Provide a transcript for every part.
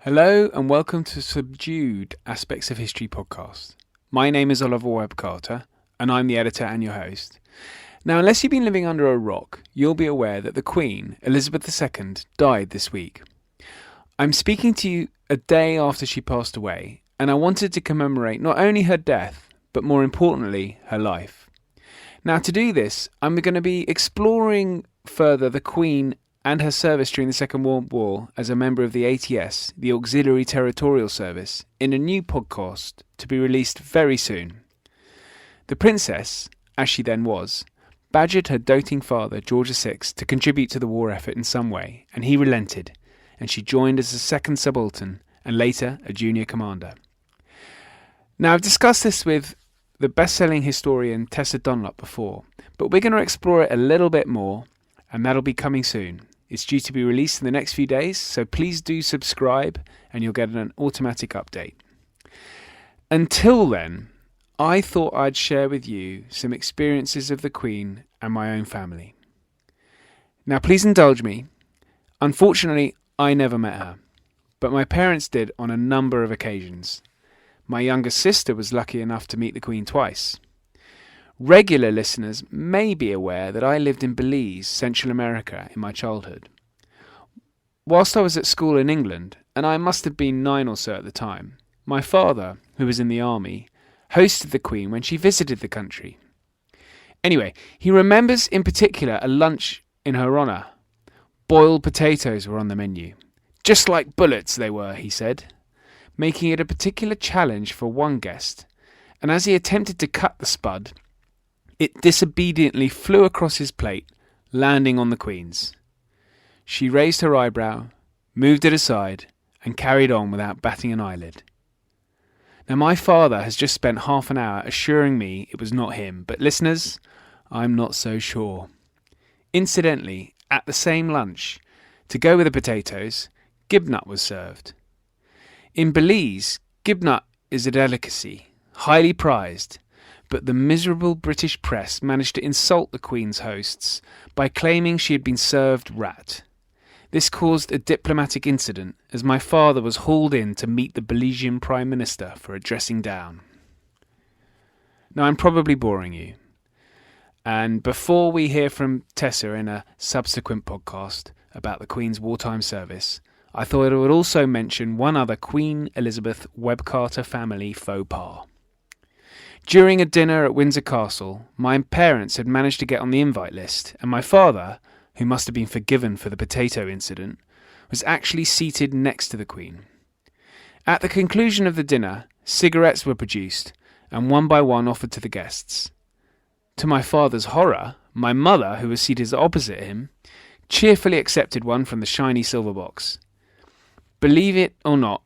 Hello and welcome to Subdued Aspects of History podcast. My name is Oliver Webb-Carter and I'm the editor and your host. Now, unless you've been living under a rock, you'll be aware that the Queen, Elizabeth II, died this week. I'm speaking to you a day after she passed away, and I wanted to commemorate not only her death, but more importantly, her life. Now, to do this, I'm going to be exploring further the Queen and her service during the Second World War as a member of the ATS, the Auxiliary Territorial Service, in a new podcast to be released very soon. The Princess, as she then was, badgered her doting father, George VI, to contribute to the war effort in some way, and he relented, and she joined as a second subaltern and later a junior commander. Now, I've discussed this with the best-selling historian Tessa Dunlop before, but we're going to explore it a little bit more, and that'll be coming soon. It's due to be released in the next few days, so please do subscribe and you'll get an automatic update. Until then, I thought I'd share with you some experiences of the Queen and my own family. Now, please indulge me. Unfortunately, I never met her, but my parents did on a number of occasions. My younger sister was lucky enough to meet the Queen twice. Regular listeners may be aware that I lived in Belize, Central America, in my childhood. Whilst I was at school in England, and I must have been 9 or so at the time, my father, who was in the army, hosted the Queen when she visited the country. Anyway, he remembers in particular a lunch in her honour. Boiled potatoes were on the menu. Just like bullets they were, he said, making it a particular challenge for one guest, and as he attempted to cut the spud, it disobediently flew across his plate, landing on the Queen's. She raised her eyebrow, moved it aside, and carried on without batting an eyelid. Now, my father has just spent half an hour assuring me it was not him, but listeners, I'm not so sure. Incidentally, at the same lunch, to go with the potatoes, gibnut was served. In Belize, gibnut is a delicacy, highly prized, but the miserable British press managed to insult the Queen's hosts by claiming she had been served rat. This caused a diplomatic incident as my father was hauled in to meet the Belizean Prime Minister for a dressing down. Now, I'm probably boring you, and before we hear from Tessa in a subsequent podcast about the Queen's wartime service, I thought I would also mention one other Queen Elizabeth Webb-Carter family faux pas. During a dinner at Windsor Castle, my parents had managed to get on the invite list, and my father, who must have been forgiven for the potato incident, was actually seated next to the Queen. At the conclusion of the dinner, cigarettes were produced, and one by one offered to the guests. To my father's horror, my mother, who was seated opposite him, cheerfully accepted one from the shiny silver box. Believe it or not,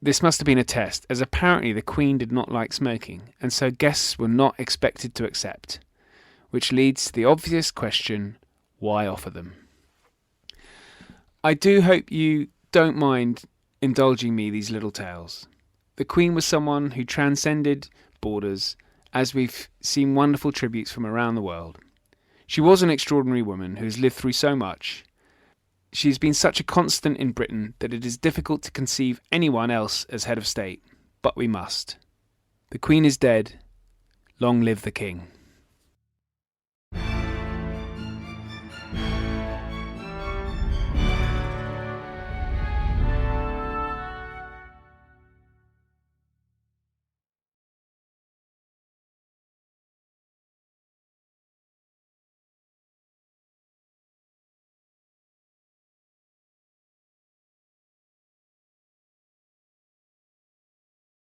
this must have been a test, as apparently the Queen did not like smoking, and so guests were not expected to accept. Which leads to the obvious question, why offer them? I do hope you don't mind indulging me these little tales. The Queen was someone who transcended borders, as we've seen wonderful tributes from around the world. She was an extraordinary woman who has lived through so much. She has been such a constant in Britain that it is difficult to conceive anyone else as head of state, but we must. The Queen is dead. Long live the King.